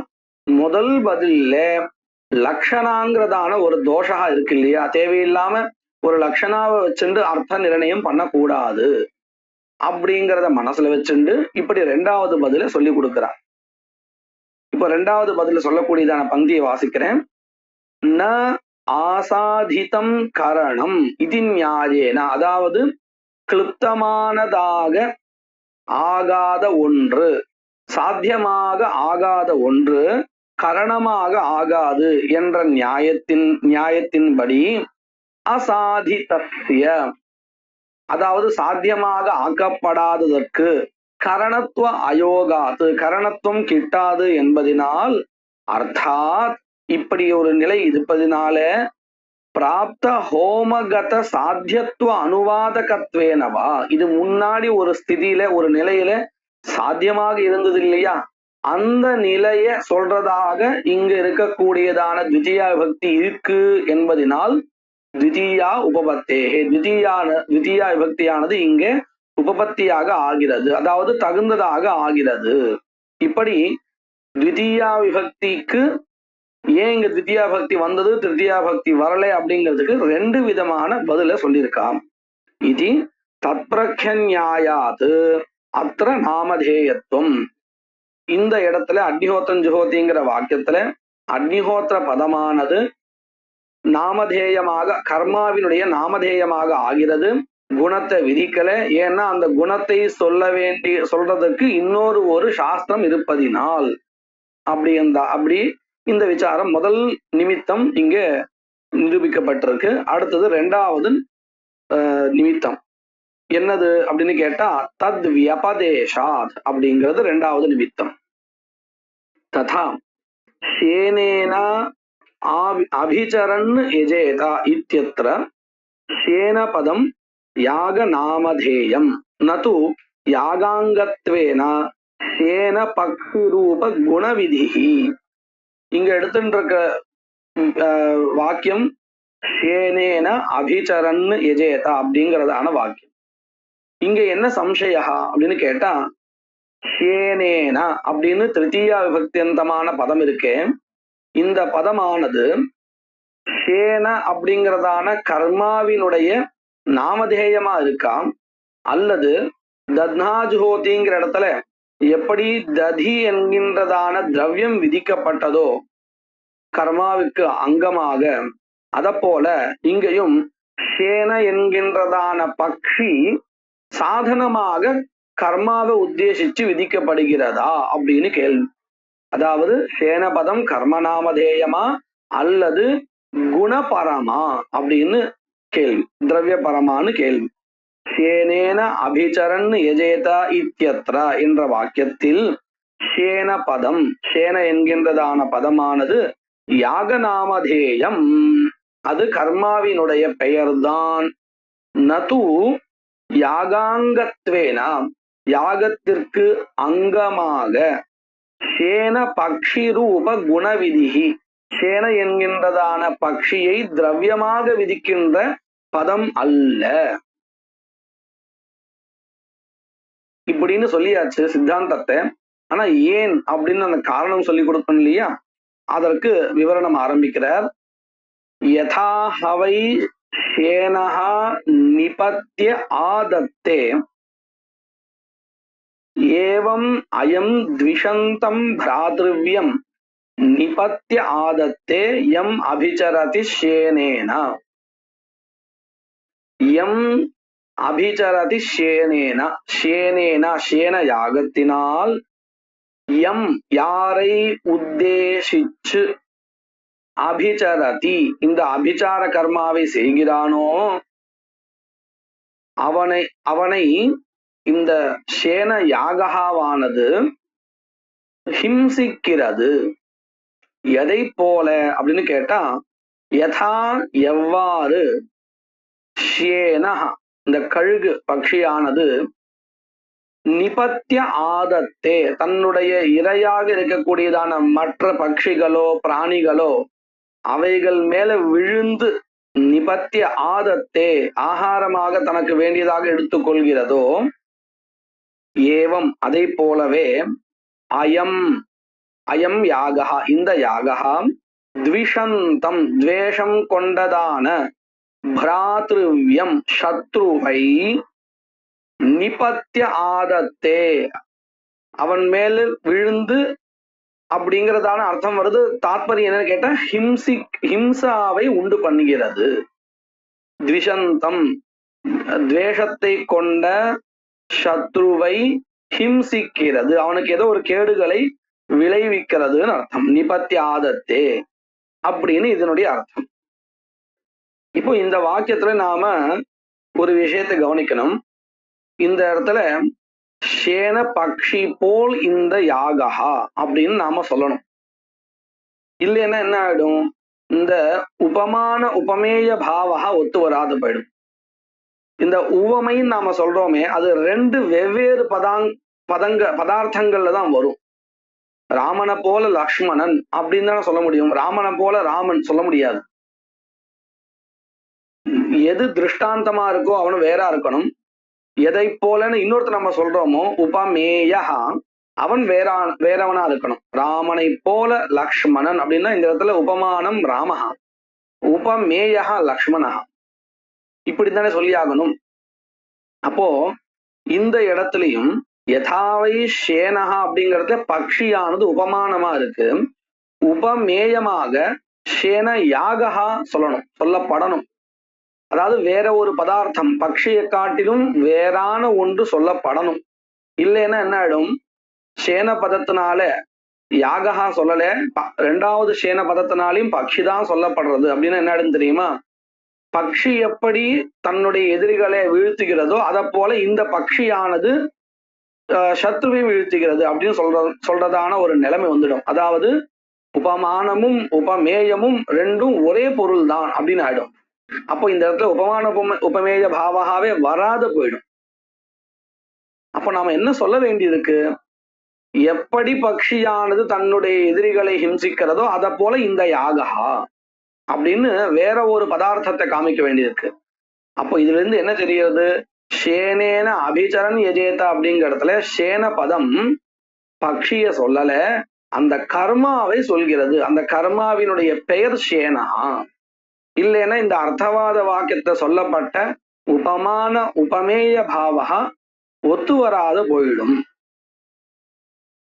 முதல் பதில்ல லக்ஷணாங்கிறதான ஒரு தோஷா இருக்கு இல்லையா, தேவையில்லாம ஒரு லக்ஷணாவை வச்சுட்டு அர்த்த நிர்ணயம் பண்ணக்கூடாது அப்படிங்கிறத மனசுல வச்சுண்டு இப்படி ரெண்டாவது பதில சொல்லி கொடுக்கிறார். இப்ப ரெண்டாவது பதில சொல்லக்கூடியதான பந்தியை வாசிக்கிறேன். ந ஆசாதிதம் கரணம் இது நியாயேன, அதாவது கிளுப்தமானதாக ஆகாத ஒன்று, சாத்தியமாக ஆகாத ஒன்று கரணமாக ஆகாது என்ற நியாயத்தின்படி அசாதிதஸ்ய, அதாவது சாத்தியமாக ஆக்கப்படாததற்கு கரணத்துவ அயோகாத்து, கரணத்துவம் கிட்டாது என்பதினால், அர்த்தாத் இப்படி ஒரு நிலை இருப்பதினால பிராப்த ஹோமகத சாத்தியத்துவ அனுவாதகத்வேனவா, இது முன்னாடி ஒரு ஸ்திதியில ஒரு நிலையில சாத்தியமாக இருந்தது இல்லையா, அந்த நிலைய சொல்றதாக இங்க இருக்கக்கூடியதான த்விதீயா விபக்தி இருக்கு என்பதனால் த்விதீயா உபபத்தேஹே, த்விதீயா விபக்தியானது இங்கே உபபத்தியாக ஆகிறது, அதாவது தகுந்ததாக ஆகிறது. இப்படி த்விதீயா விபக்திக்கு ஏன் இங்க த்விதீயா பக்தி வந்தது, திருத்தியா பக்தி வரலை அப்படிங்கிறதுக்கு ரெண்டு விதமான பதில சொல்லியிருக்காம். இது தத்பிரக்ஞாயாத் அத்திர நாமதேயத்துவம். இந்த இடத்துல அக்னிஹோத்திரம் ஜுஹோதிங்கிற வாக்கியத்துல அக்னிஹோத்திர பதமானது நாமதேயமாக, கர்மாவினுடைய நாமதேயமாக ஆகிறது, குணத்தை விதிக்கல. ஏன்னா அந்த குணத்தை சொல்றதுக்கு இன்னொரு ஒரு சாஸ்திரம் இருப்பதினால் அப்படி இந்த விசாரம் முதல் நிமித்தம் இங்க நிரூபிக்கப்பட்டிருக்கு. அடுத்தது ரெண்டாவது நிமித்தம் என்னது அப்படின்னு கேட்டா, தத் வியபதேஷாத் அப்படிங்கிறது ரெண்டாவது நிமித்தம். ததா சேனேன அபிச்சரன் யஜேதா இத்யத்ர சேன பதம் யாக நாமதேயம் நது யாகாங்கத்வேன சேன பக்ஷி ரூப குணவிதிஹி. இங்க எடுத்துட்டு வாக்கியம் சேனேன அபிச்சரன் யஜேதா அப்படிங்கிறதான வாக்கியம். இங்க என்ன சம்சயா அப்படின்னு கேட்டா, சேனேன அப்படின்னு திருத்தீயா விபக்தியந்தமான பதம் இருக்கே, இந்த பதமானது சேன அப்படிங்கிறதான கர்மாவினுடைய நாமதேயமா இருக்காம், அல்லது தத்னாஜுஹோதிங்கிற இடத்துல எப்படி ததி என்கின்றதான திரவியம் விதிக்கப்பட்டதோ கர்மாவுக்கு அங்கமாக, அத போல இங்கேயும் சேன என்கின்றதான பக்ஷி சாதனமாக கர்மாவை உத்தேசிச்சு விதிக்கப்படுகிறதா அப்படின்னு கேள்வி. அதாவது சேனபதம் கர்மநாமதேயமா அல்லது குணபரமா அப்படின்னு கேள்வி, திரவிய பரமான்னு கேள்வி. சேனேன அபிச்சரன் யஜேதா இத்யத்ர என்ற வாக்கியத்தில் சேன பதம், சேன என்கின்றதான பதமானது யாகநாமதேயம், அது கர்மாவினுடைய பெயர்தான். நது யாகாங்கத்வேன, யாகத்திற்கு அங்கமாக, சேன பக்ஷி ரூப குணவிதிகி, சேன என்கின்றதான பக்ஷியை திரவியமாக விதிக்கின்ற பதம் அல்ல. இப்படின்னு சொல்லியாச்சு சித்தாந்தத்தை. ஆனா ஏன் அப்படின்னு அந்த காரணம் சொல்லி கொடுக்கணும் இல்லையா, அதற்கு விவரணம் ஆரம்பிக்கிறார். யதா ஹவை சேனஹா நிபத்ய ஆதத்தே ஏவம் அயம் த்விஷந்தம் பிராத்ருவ்யம் நிபத்ய ஆதத்தே யம் அபிச்சரதி சேனேன. எம் அபிச்சரதி ஷேனேன, ஷேனேன ஷேன யாகத்தினால், எம் யாரை உத்தேசிச்சு, அபிச்சரதி இந்த அபிச்சார கர்மாவை செய்கிறானோ அவனை அவனை இந்த ஷேன யாகவானது ஹிம்சிக்கிறது. எதை போல அப்படின்னு கேட்டா, யதா எவ்வாறு, ஷேன இந்த கழுகு பட்சியானது, நிபத்திய ஆதத்தே தன்னுடைய இரையாக இருக்கக்கூடியதான மற்ற பட்சிகளோ பிராணிகளோ அவைகள் மேல விழுந்து, நிபத்திய ஆதத்தே ஆகாரமாக தனக்கு வேண்டியதாக எடுத்துக்கொள்கிறதோ, ஏவம் அதை போலவே, அயம் அயம் யாகா இந்த யாகா, த்விஷந்தம் துவேஷம் கொண்டதான, பிராத்ருவ்யம் சத்ருவை, நிபத்திய ஆதத்தே அவன் மேல விழுந்து அப்படிங்கிறதான அர்த்தம் வருது. தாத்பரியம் என்னன்னு கேட்டா, ஹிம்சாவை உண்டு பண்ணுகிறது. த்விஷந்தம் துவேஷத்தை கொண்ட சத்ருவை ஹிம்சிக்கிறது, அவனுக்கு ஏதோ ஒரு கேடுகளை விளைவிக்கிறதுன்னு அர்த்தம். நிபத்திய ஆதத்தே அப்படின்னு இதனுடைய அர்த்தம். இப்போ இந்த வாக்கியத்துல நாம ஒரு விஷயத்தை கவனிக்கணும். இந்த இடத்துல ஷேன பக்ஷி போல் இந்த யாகா அப்படின்னு நாம சொல்லணும். இல்லைன்னா என்ன ஆயிடும், இந்த உபமான உபமேய பாவகா ஒத்து வராது போயிடும். இந்த உவமைன்னு நாம சொல்றோமே, அது ரெண்டு வெவ்வேறு பதார்த்தங்கள்ல தான் வரும். ராமனை போல லக்ஷ்மணன் அப்படின்னு தானே சொல்ல முடியும், ராமனை போல ராமன் சொல்ல முடியாது. எது திருஷ்டாந்தமா இருக்கோ அவனு வேற இருக்கணும். எதை போலன்னு இன்னொருத்தர் நம்ம சொல்றோமோ, உபமேயா அவன் வேறவனா இருக்கணும். ராமனை போல லக்ஷ்மணன் அப்படின்னா இந்த இடத்துல உபமானம் ராமஹா, உபமேயா லக்ஷ்மணா, இப்படித்தானே சொல்லி ஆகணும். அப்போ இந்த இடத்துலயும் யதாவை ஷேனஹா அப்படிங்கறத பக்ஷியானது உபமானமா இருக்கு, உபமேயமாக ஷேன யாகா சொல்லணும், சொல்லப்படணும். அதாவது வேற ஒரு பதார்த்தம் பக்ஷியை காட்டிலும் வேறான ஒன்று சொல்லப்படணும். இல்லைன்னா என்ன ஆயிடும், சேன பதத்தினால யாகா சொல்லல, ரெண்டாவது சேன பதத்தினாலையும் பக்ஷி தான் சொல்லப்படுறது அப்படின்னா என்ன ஆயிடும் தெரியுமா, பக்ஷி எப்படி தன்னுடைய எதிரிகளை வீழ்த்துகிறதோ அதை போல இந்த பக்ஷியானது சத்ருவை வீழ்த்துகிறது அப்படின்னு சொல்றதான ஒரு நிலைமை வந்துடும். அதாவது உபமானமும் உபமேயமும் ரெண்டும் ஒரே பொருள் தான் அப்படின்னு ஆயிடும். அப்போ இந்த இடத்துல உபமான உபமேய பாவகாவே வராது போயிடும். அப்போ நாம என்ன சொல்ல வேண்டியிருக்கு, எப்படி பக்ஷியானது தன்னுடைய எதிரிகளை ஹிம்சிக்கிறதோ அதை போல இந்த யாகா அப்படின்னு வேற ஒரு பதார்த்தத்தை காமிக்க வேண்டியிருக்கு. அப்போ இதுல இருந்து என்ன தெரிகிறது, ஷேனேன அபிச்சரன் யஜேதா அப்படிங்கிற இடத்துல ஷேன பதம் பக்ஷிய சொல்லல, அந்த கர்மாவை சொல்கிறது. அந்த கர்மாவினுடைய பெயர் ஷேனா. இல்லைன்னா இந்த அர்த்தவாத வாக்கியத்தை சொல்லப்பட்ட உபமான உபமேய பாவகா ஒத்து வராது போயிடும்.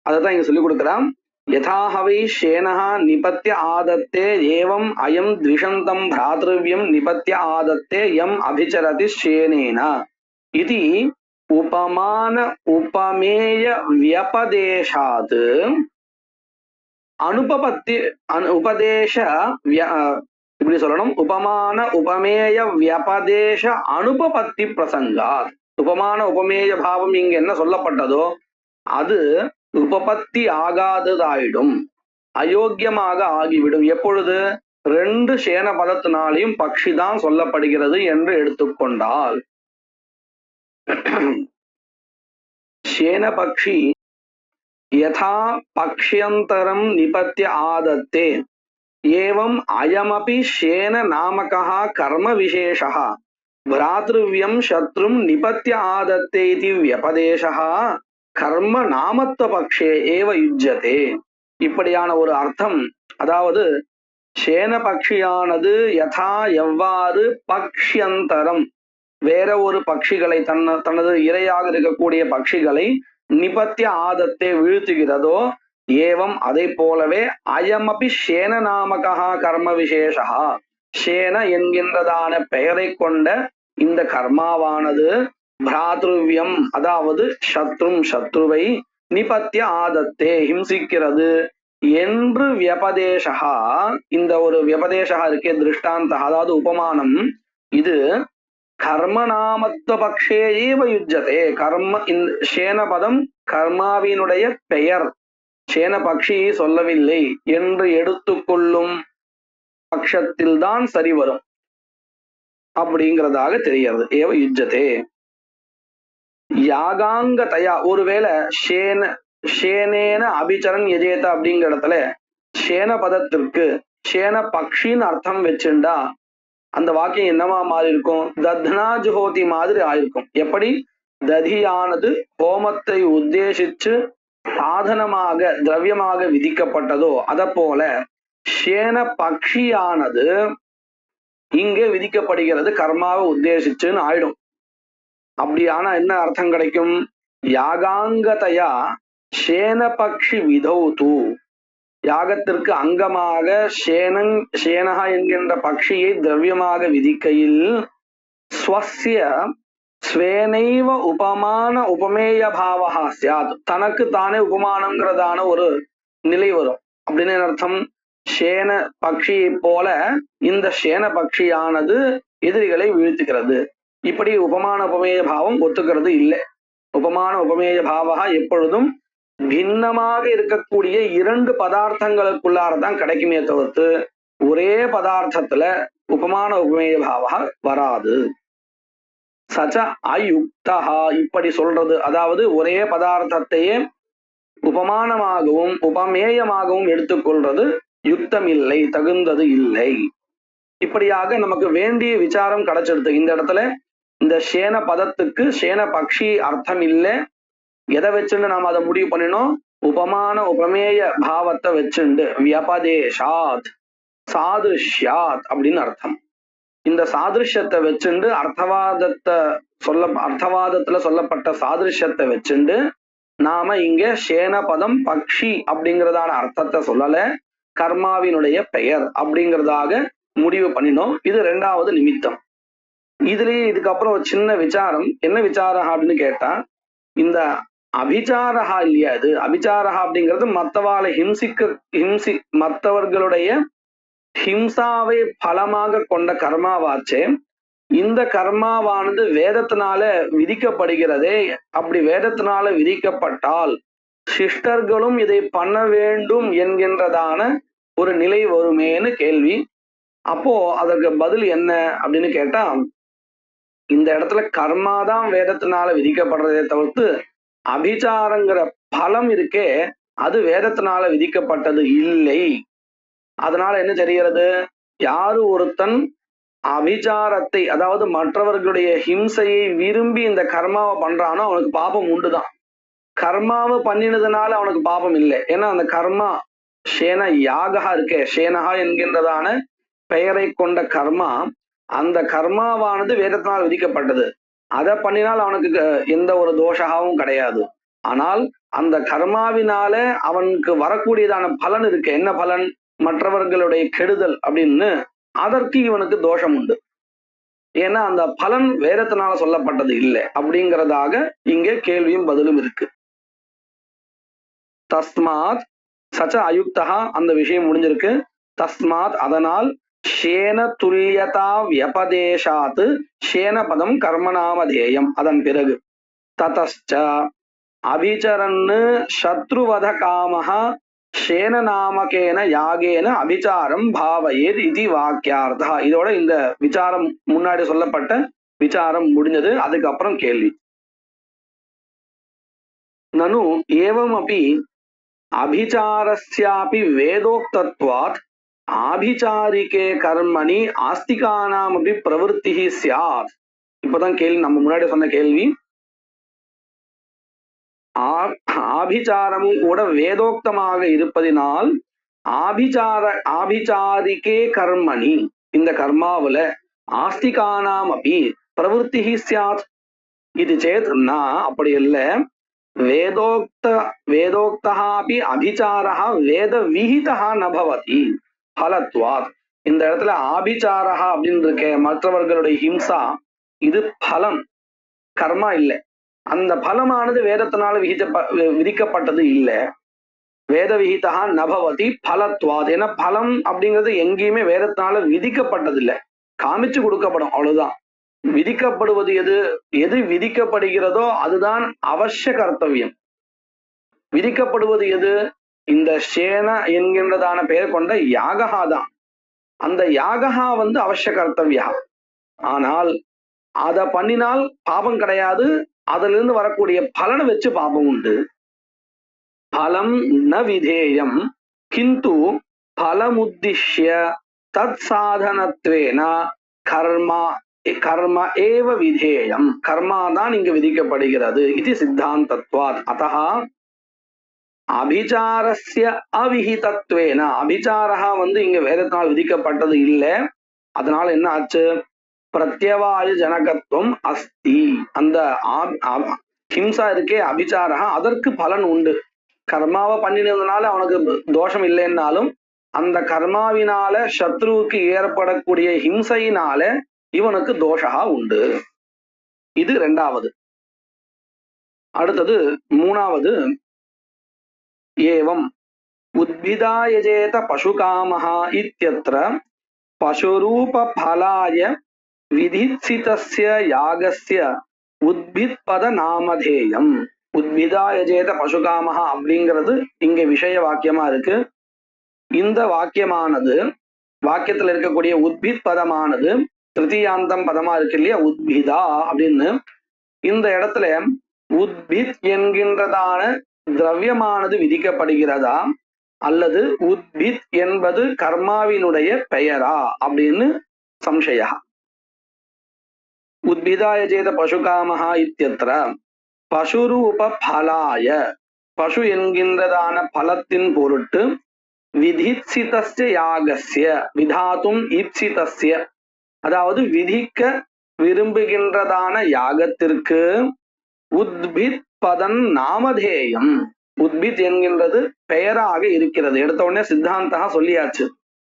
அதான் இங்க சொல்லி கொடுக்கிறான். யதாஹவை ஷேனஹா நிபத்திய ஆதத்தே ஏவம் அயம் த்விஷந்தம் பிராத்ருவ்யம் நிபத்திய ஆதத்தே யம் அபிச்சரதி ஷேனேன இது உபமான உபமேய வியபதேசாத் அனுபபத்தி உபதேச இப்படி சொல்லணும், உபமான உபமேய வியபதேச அனுபபத்தி பிரசங்காத். உபமான உபமேய பாவம் இங்க என்ன சொல்லப்பட்டதோ அது உபபத்தி ஆகாததாயிடும், அயோக்கியமாக ஆகிவிடும். எப்பொழுது ரெண்டு சேன பதத்தினாலையும் பக்ஷி தான் சொல்லப்படுகிறது என்று எடுத்துக்கொண்டால். சேன பக்ஷி யதா பக்ஷ்யந்தரம் நிபத்திய ஆதத்தே ஏவம் அயமபி ஷேன நாமகா கர்ம விசேஷः பிராத்ருவ்யம் சத்ரும் நிபத்திய ஆதத்தே இதி வியபதேசः கர்ம நாமத்துவ பக்ஷே ஏவ யுஜ்யதே. இப்படியான ஒரு அர்த்தம். அதாவது சேன பக்ஷியானது யதா எவ்வாறு பக்ஷ்யந்தரம் வேற ஒரு பட்சிகளை தனது இரையாக இருக்கக்கூடிய பட்சிகளை நிபத்திய ஆதத்தை வீழ்த்துகிறதோ, ஏவம் அதை போலவே அயமபி ஷேன நாமகா கர்ம விசேஷா ஷேன என்கின்றதான பெயரை கொண்ட இந்த கர்மாவானது பிராத்ருவியம் அதாவது சத்ருவை நிபத்திய ஆதத்தே ஹிம்சிக்கிறது என்று வியபதேசா. இந்த ஒரு வியபதேசா இருக்கே திருஷ்டாந்த அதாவது உபமானம், இது கர்மநாமத்துவ பக்ஷேயேவ யுஜ்ஜதே. கர்ம சேனபதம் கர்மாவினுடைய பெயர், சேன பக்ஷி சொல்லவில்லை என்று எடுத்துக்கொள்ளும் பட்சத்தில்தான் சரி வரும் அப்படிங்கிறதாக தெரிகிறது. ஏவ யுஜ்ஜதே யாகாங்கதயா. ஒருவேளை சேனேன அபிச்சரன் எஜேத அப்படிங்கிற இடத்துல சேன பதத்திற்கு சேன பக்ஷின்னு அர்த்தம் வச்சுண்டா அந்த வாக்கியம் என்னவா மாறி இருக்கும்? தத்னா ஜுஹோதி மாதிரி ஆயிருக்கும். எப்படி ததியானது ஹோமத்தை உத்தேசிச்சு சாதனமாக திரவியமாக விதிக்கப்பட்டதோ அத போல சேன பக்ஷியானது இங்கே விதிக்கப்படுகிறது கர்மாவை உத்தேசிச்சுன்னு ஆயிடும். அப்படியானா என்ன அர்த்தம் கிடைக்கும்? யாகாங்கதையா சேன பக்ஷி விதௌது, யாகத்திற்கு அங்கமாக சேனகா என்கின்ற பக்ஷியை திரவியமாக விதிக்கையில் ஸ்வஸ்ய ஸ்வேனைவ உபமான உபமேய பாவஹா சியாத், தனக்கு தானே உபமானங்கிறதான ஒரு நிலை வரும். அப்படின்னு அர்த்தம், சேன பக்ஷியை போல இந்த சேன பக்ஷியானது எதிரிகளை வீழ்த்துகிறது. இப்படி உபமான உபமேய பாவம் ஒத்துக்கிறது இல்லை. உபமான உபமேய பாவகா எப்பொழுதும் பின்னமாக இருக்கக்கூடிய இரண்டு பதார்த்தங்களுக்குள்ளாரதான் கிடைக்குமே தவிர்த்து ஒரே பதார்த்தத்துல உபமான உபமேய பாவகா வராது. சச்ச அயுக்தா, இப்படி சொல்றது அதாவது ஒரே பதார்த்தத்தையே உபமானமாகவும் உபமேயமாகவும் எடுத்துக்கொள்றது யுக்தம் இல்லை, தகுந்தது இல்லை. இப்படியாக நமக்கு வேண்டிய விசாரம் கிடைச்சிடுது. இந்த இடத்துல இந்த சேன பதத்துக்கு சேன பக்ஷி அர்த்தம் இல்லை. எதை வச்சுண்டு நாம் அதை முடிவு பண்ணினோம்? உபமான உபமேய பாவத்தை வச்சுண்டு வியபதேஷாத் சாதிருஷ்யாத் அப்படின்னு அர்த்தம். இந்த சாதிருஷ்யத்தை வச்சுண்டு அர்த்தவாதத்துல சொல்லப்பட்ட சாதிருஷ்யத்தை வச்சுண்டு நாம இங்க சேன பதம் பக்ஷி அப்படிங்கிறதான அர்த்தத்தை சொல்லல, கர்மாவினுடைய பெயர் அப்படிங்கிறதாக முடிவு பண்ணினோம். இது ரெண்டாவது நிமித்தம். இதுலயே இதுக்கப்புறம் ஒரு சின்ன விசாரம். என்ன விசாரம் அப்படின்னு கேட்டா, இந்த அபிச்சாரஹா இல்லையா, அது அபிச்சாரஹா அப்படிங்கிறது மற்றவாளை மற்றவர்களுடைய ஹிம்சாவை பலமாக கொண்ட கர்மாவாச்சே. இந்த கர்மாவானது வேதத்தினால விதிக்கப்படுகிறதே. அப்படி வேதத்தினால விதிக்கப்பட்டால் சிஷ்டர்களும் இதை பண்ண வேண்டும் என்கின்றதான ஒரு நிலை வருமேன்னு கேள்வி. அப்போ அதற்கு பதில் என்ன அப்படின்னு கேட்டா, இந்த இடத்துல கர்மாதான் வேதத்தினால விதிக்கப்படுறதே தவிர்த்து அபிச்சாரங்கிற பலம் இருக்கே அது வேதத்தினால விதிக்கப்பட்டது இல்லை. அதனால என்ன தெரிகிறது? யாரு ஒருத்தன் அபிச்சாரத்தை அதாவது மற்றவர்களுடைய ஹிம்சையை விரும்பி இந்த கர்மாவை பண்றானோ அவனுக்கு பாபம் உண்டுதான். கர்மாவை பண்ணினதுனால அவனுக்கு பாபம் இல்லை. ஏன்னா அந்த கர்மா சேன யாகா இருக்கே, சேனகா என்கின்றதான பெயரை கொண்ட கர்மா, அந்த கர்மாவானது வேதத்தினால் விதிக்கப்பட்டது. அதை பண்ணினால் அவனுக்கு எந்த ஒரு தோஷகாவும் கிடையாது. ஆனால் அந்த கர்மாவினால அவனுக்கு வரக்கூடியதான பலன் இருக்கு. என்ன பலன்? மற்றவர்களுடைய கெடுதல் அப்படின்னு, அதற்கு இவனுக்கு தோஷம் உண்டு. ஏன்னா அந்த பலன் வேதத்தினால சொல்லப்பட்டது இல்லை அப்படிங்கிறதாக இங்கே கேள்வியும் பதிலும் இருக்கு. தஸ்மாத் சச்ச அயுக்தா, அந்த விஷயம் முடிஞ்சிருக்கு. தஸ்மாத் அதனால் சேன துல்யதா வியபதேசாத் சேன பதம் கர்மநாமதேயம். அதன் பிறகு ததச்ச அபிச்சரன்னு சத்ருவத காமஹா சேன நாமகேன யாகேன அபிச்சாரம் பாவயேத் இது வாக்கியார்த்தா. இதோட இந்த விசாரம் முன்னாடி சொல்லப்பட்ட விசாரம் முடிஞ்சது. அதுக்கப்புறம் கேள்வி. நனு ஏவம் அப்படி அபிச்சாரஸ்யாபி வேதோக்தத்வாத் ஆபிச்சாரிகே கர்மணி ஆஸ்திகானாம் அப்படி பிரவருத்தி சியாத். இப்பதான் கேள்வி, நம்ம முன்னாடி சொன்ன கேள்வி. ஆபிச்சாரமும் கூட வேதோக்தமாக இருப்பதினால் ஆபிச்சாரிகே கர்மணி, இந்த கர்மாவுல ஆஸ்திகானாம் அப்படி பிரவருத்தி சியாத். இது சேத் நா, அப்படி இல்லை. வேதோக்தாபி அபிச்சாரா வேத விஹிதா நபவதி பலத்வாத். இந்த இடத்துல ஆபிச்சாரா அப்படின்னு இருக்க மற்றவர்களுடைய ஹிம்சா இது பலம், கர்மா இல்லை. அந்த பலமானது வேதத்தினால விதிக்கப்பட்டது இல்லை. வேத விகிதா நபவதி பலத்வாத். ஏன்னா பலம் அப்படிங்கிறது எங்கேயுமே வேதத்தினால விதிக்கப்பட்டது இல்லை, காமிச்சு கொடுக்கப்படும், அவ்வளவுதான். விதிக்கப்படுவது எது? எது விதிக்கப்படுகிறதோ அதுதான் அவசிய கர்த்தவியம். விதிக்கப்படுவது எது? இந்த சேன என்கின்றதான பெயர் கொண்ட யாகஹா தான். அந்த யாகஹா அவசிய கர்த்தவியா. ஆனால் அதை பண்ணினால் பாபம் கிடையாது, அதுல இருந்து வரக்கூடிய பலனை வச்சு பாபம் உண்டு. பலம் ந விதேயம் கிந்து பலமுத்திஷ்ய தத் சாதனத்வேன கர்மா கர்ம ஏவ விதேயம். கர்மா தான் இங்கு விதிக்கப்படுகிறது. இது சித்தாந்தத்வாத். அத்தः அபிச்சாரஸ்ய அவிஹிதத்வேன, அபிச்சாரா இங்க வேதத்தினால் விதிக்கப்பட்டது இல்லை. அதனால என்ன ஆச்சு? பிரத்யவாய ஜனகத்துவம் அஸ்தி. அந்த ஹிம்சா இருக்கே அபிச்சாரா, அதற்கு பலன் உண்டு. கர்மாவை பண்ணினதுனால அவனுக்கு தோஷம் இல்லைன்னாலும் அந்த கர்மாவினால சத்ருவுக்கு ஏற்படக்கூடிய ஹிம்சையினால இவனுக்கு தோஷா உண்டு. இது இரண்டாவது. அடுத்தது மூணாவது. ஏவம் உத்பிதாயஜேத பசுகாமஹா இத்யத்ர பசுரூப பலாய விதித்சிதஸ்ய யாகஸ்ய உத்பித்பத நாமதேயம். உத்பிதாயஜேத பசுகாமஹா அப்படிங்கிறது இங்க விஷய வாக்கியமா இருக்கு. இந்த வாக்கியமானது, வாக்கியத்துல இருக்கக்கூடிய உத்பித் பதமானது திருத்தியாந்தம் பதமா இருக்கு இல்லையா, உத்பிதா அப்படின்னு. இந்த இடத்துல உத்பித் என்கின்றதான திரவியமானது விதிக்கப்படுகிறதா அல்லது உத்பித் என்பது கர்மாவினுடைய பெயரா அப்படின்னு சம்சயா. உத்பிதாயஜேத பசுகாமஹா இத்யத்ர பசுரூப பலாய, பசு என்கின்றதான பலத்தின் பொருட்டு விதித்சிதஸ்ய யாகஸ்ய, விதாத்தும் ஈப்சிதஸ்ய, அதாவது விதிக்க விரும்புகின்றதான யாகத்திற்கு உத்பித் பதன் நாமதேயம். உத்பித் என்கின்றது பெயராக இருக்கிறது. எடுத்த உடனே சித்தாந்தா சொல்லியாச்சு,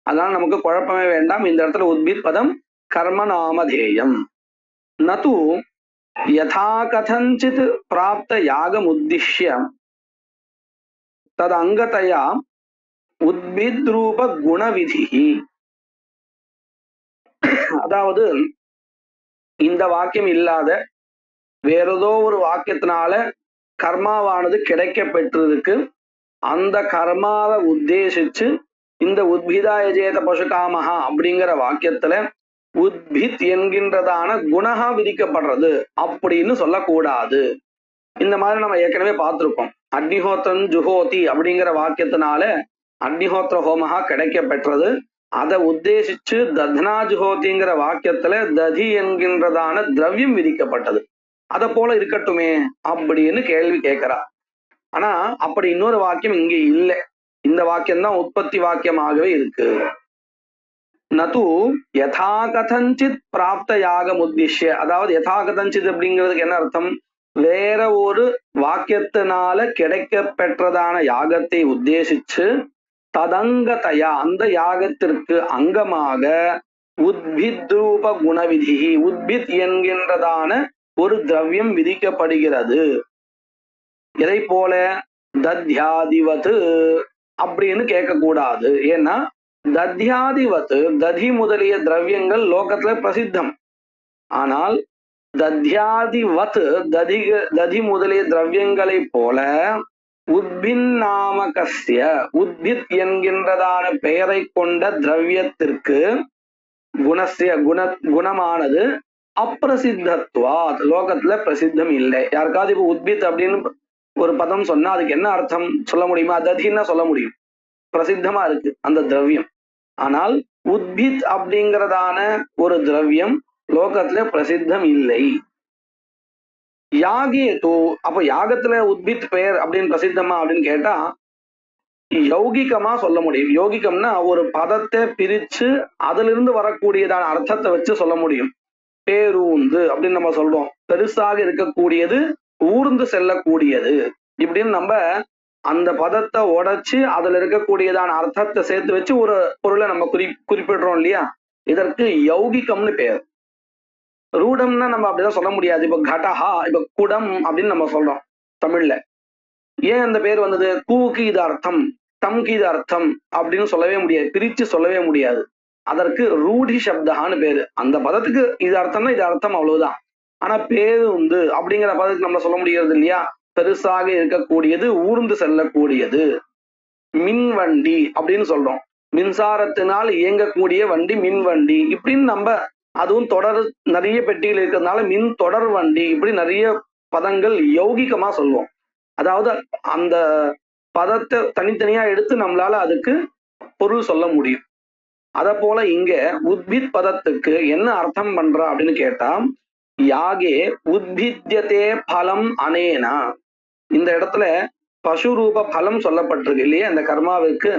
அதனால நமக்கு குழப்பமே வேண்டாம். இந்த இடத்துல உத்பித் பதம் கர்ம நாமதேயம். நது யதா கதஞ்சித் பிராப்த யாகம் உத்திஷ்ய தத் அங்கதயா உத்பித் ரூப குணவிதி. அதாவது இந்த வாக்கியம் இல்லாத வேறதோ ஒரு வாக்கியத்தினால கர்மாவானது கிடைக்க பெற்றிருக்கு. அந்த கர்மாவை உத்தேசிச்சு இந்த உத்பிதாயஜேத பசுகாமஹா அப்படிங்கிற வாக்கியத்துல உத்பித் என்கின்றதான குணஹா விதிக்கப்படுறது அப்படின்னு சொல்லக்கூடாது. இந்த மாதிரி நம்ம ஏற்கனவே பார்த்திருக்கோம். அக்னிஹோத்திரன் ஜுஹோதி அப்படிங்கிற வாக்கியத்தினால அக்னிஹோத்திர ஹோமஹா கிடைக்க பெற்றது. அதை உத்தேசிச்சு தத்னா ஜுஹோதிங்கிற வாக்கியத்துல ததி என்கின்றதான திரவியம் விதிக்கப்பட்டது. அதை போல இருக்கட்டுமே அப்படின்னு கேள்வி கேட்கிறா. ஆனா அப்படி இன்னொரு வாக்கியம் இங்க இல்லை. இந்த வாக்கியம் தான் உற்பத்தி வாக்கியமாகவே இருக்கு. நது யதா கதஞ்சித் பிராப்த யாகம் உத்திஷ்ய, அதாவது யதா கதஞ்சித் அப்படிங்கிறதுக்கு என்ன அர்த்தம்? வேற ஒரு வாக்கியத்தினால கிடைக்க பெற்றதான யாகத்தை உத்தேசிச்சு ததங்கதயா, அந்த யாகத்திற்கு அங்கமாக உத்பித் ரூப குணவிதி, உத்பித் என்கின்றதான ஒரு திரவியம் விதிக்கப்படுகிறது. எதை போல? தத்யாதிவத் அப்படின்னு கேட்கக்கூடாது. ஏன்னா தத்யாதிவத், ததி முதலிய திரவியங்கள் லோகத்துல பிரசித்தம். ஆனால் தத்யாதிவத், ததி முதலிய திரவியங்களை போல உத்பின்னாமகஸ்ய, உத்பித் என்கின்றதான பெயரை கொண்ட திரவியத்திற்கு குணஸ்ய குணமானது அப்பிரசித்தத்வாத், லோகத்துல பிரசித்தம் இல்லை. யாருக்காவது இப்ப உத்பித் அப்படின்னு ஒரு பதம் சொன்னா அதுக்கு என்ன அர்த்தம் சொல்ல முடியுமா? ததின்னா சொல்ல முடியும், பிரசித்தமா இருக்கு அந்த திரவியம். ஆனால் உத்பித் அப்படிங்கிறதான ஒரு திரவியம் லோகத்துல பிரசித்தம் இல்லை. யாகேது, அப்ப யாகத்துல உத்பித் பெயர் அப்படின்னு பிரசித்தமா அப்படின்னு கேட்டா யௌகிகமா சொல்ல முடியும். யோகிகம்னா ஒரு பதத்தை பிரிச்சு அதுல இருந்து வரக்கூடியதான அர்த்தத்தை வச்சு சொல்ல முடியும். பேரூந்து அப்படின்னு நம்ம சொல்றோம், பெருசாக இருக்கக்கூடியது, ஊர்ந்து செல்லக்கூடியது. இப்படின்னு நம்ம அந்த பதத்தை உடைச்சு அதுல இருக்கக்கூடியதான அர்த்தத்தை சேர்த்து வச்சு ஒரு பொருளை நம்ம குறிப்பிடுறோம் இல்லையா, இதற்கு யௌகிகம்னு பேர். ரூடம்னா நம்ம அப்படிதான் சொல்ல முடியாது. இப்போ கடஹா, இப்போ குடம் அப்படின்னு நம்ம சொல்றோம் தமிழ்ல. ஏன் அந்த பேர் வந்தது? கூக்கு இது அர்த்தம், தம்க்கு இது அர்த்தம் அப்படின்னு சொல்லவே முடியாது, பிரிச்சு சொல்லவே முடியாது. அதற்கு ரூடி சப்தஹான்னு பேரு. அந்த பதத்துக்கு இது அர்த்தம்னா இது அர்த்தம், அவ்வளவுதான். ஆனா பேருந்து அப்படிங்கிற பதத்துக்கு நம்ம சொல்ல முடியாது இல்லையா? பெருசாக இருக்கக்கூடியது, ஊர்ந்து செல்லக்கூடியது. மின்வண்டி அப்படின்னு சொல்றோம். மின்சாரத்தினால் இயங்கக்கூடிய வண்டி மின்வண்டி இப்படின்னு நம்ம, அதுவும் தொடர் நிறைய பெட்டிகள் இருக்கிறதுனால மின் தொடர் வண்டி, இப்படி நிறைய பதங்கள் யௌகிகமா சொல்லுவோம். அதாவது அந்த பதத்தை தனித்தனியா எடுத்து நம்மளால அதுக்கு பொருள் சொல்ல முடியும். அத போல இங்க உத்பித் பதத்துக்கு என்ன அர்த்தம் பண்றா அப்படின்னு கேட்டா, யாகே உத்பித்யதே பலம் அனேனா. இந்த இடத்துல பசு ரூப பலம் சொல்லப்பட்டிருக்கு இல்லையா இந்த கர்மாவுக்கு.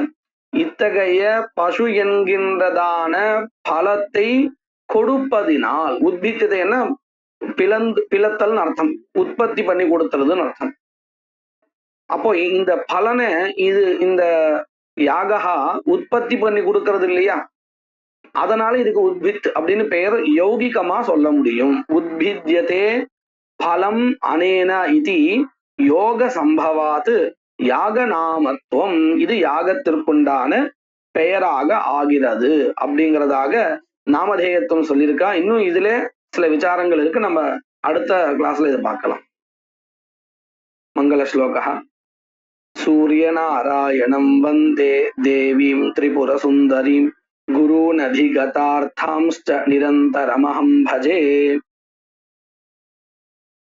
இத்தகைய பசு என்கின்றதான பலத்தை கொடுப்பதினால், உத்பித்ததைன்னா பிளத்தல்னு அர்த்தம், உற்பத்தி பண்ணி கொடுத்துறதுன்னு அர்த்தம். அப்போ இந்த பலனை இது இந்த யாகா உற்பத்தி பண்ணி கொடுக்கறது இல்லையா, அதனால இதுக்கு உத்பித் அப்படின்னு பெயர் யௌகிகமா சொல்ல முடியும். உத்பித்யதே பலம் அனேன இது யோக சம்பவாத்து யாக நாமத்துவம், இது யாகத்திற்குண்டான பெயராக ஆகிறது அப்படிங்கிறதாக நாமதேயத்துவம் சொல்லியிருக்கா. இன்னும் இதுல சில விசாரங்கள் இருக்கு, நம்ம அடுத்த கிளாஸ்ல இதை பார்க்கலாம். மங்கள ஸ்லோகா. சூரியநாராயணம் வந்தே தேவீம் திரிபுர சுந்தரீம் குருநதிகதார்த்தாம்ஸ்ச நிரந்தரமஹம் பஜே.